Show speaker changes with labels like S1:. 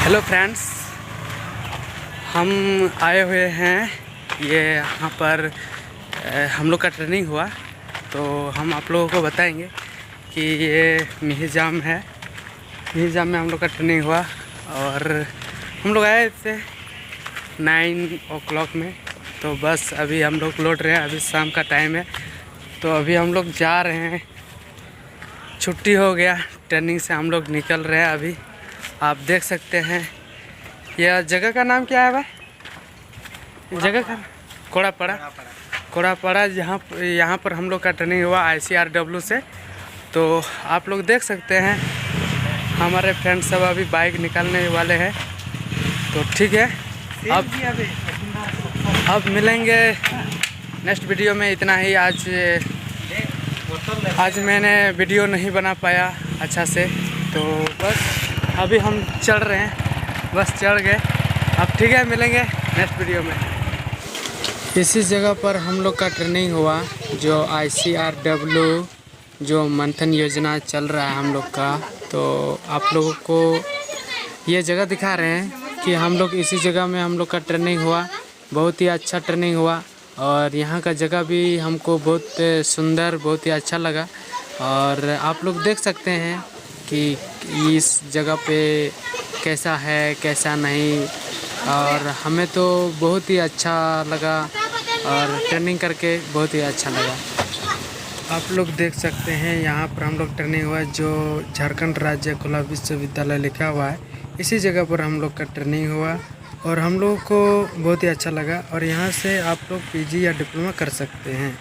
S1: Hello friends, हम आए हुए हैं ये यहाँ पर हम लोग का ट्रेनिंग हुआ, तो हम आप लोगों को बताएंगे कि ये मिहिजाम है। मिहिजाम में हम लोग का ट्रेनिंग हुआ और हम लोग आए थे 9 o'clock में। तो बस अभी हम लोग लौट रहे हैं, अभी शाम का टाइम है। तो अभी हम लोग जा रहे हैं, छुट्टी हो गया ट्रेनिंग से, हम लोग निकल रहे हैं। अभी आप देख सकते हैं यह जगह का नाम क्या है भाई? जगह का कोड़ापाड़ा, यहाँ पर हम लोग का ट्रेनिंग हुआ ICRW से। तो आप लोग देख सकते हैं हमारे फ्रेंड सब अभी बाइक निकालने वाले हैं। तो ठीक है, अब मिलेंगे नेक्स्ट वीडियो में। इतना ही आज मैंने वीडियो नहीं बना पाया अच्छा से, तो बस अभी हम चढ़ रहे हैं, बस चढ़ गए। अब ठीक है, मिलेंगे नेक्स्ट वीडियो में। इसी जगह पर हम लोग का ट्रेनिंग हुआ, जो ICRW जो मंथन योजना चल रहा है हम लोग का। तो आप लोगों को ये जगह दिखा रहे हैं कि हम लोग इसी जगह में हम लोग का ट्रेनिंग हुआ। बहुत ही अच्छा ट्रेनिंग हुआ और यहाँ का जगह भी हमको बहुत सुंदर, बहुत ही अच्छा लगा। और आप लोग देख सकते हैं कि इस जगह पे कैसा है कैसा नहीं, और हमें तो बहुत ही अच्छा लगा और ट्रेनिंग करके बहुत ही अच्छा लगा। आप लोग देख सकते हैं यहाँ पर हम लोग ट्रेनिंग हुआ, जो झारखंड राज्य खुला विश्वविद्यालय लिखा हुआ है। इसी जगह पर हम लोग का ट्रेनिंग हुआ और हम लोगों को बहुत ही अच्छा लगा। और यहाँ से आप लोग PG या डिप्लोमा कर सकते हैं।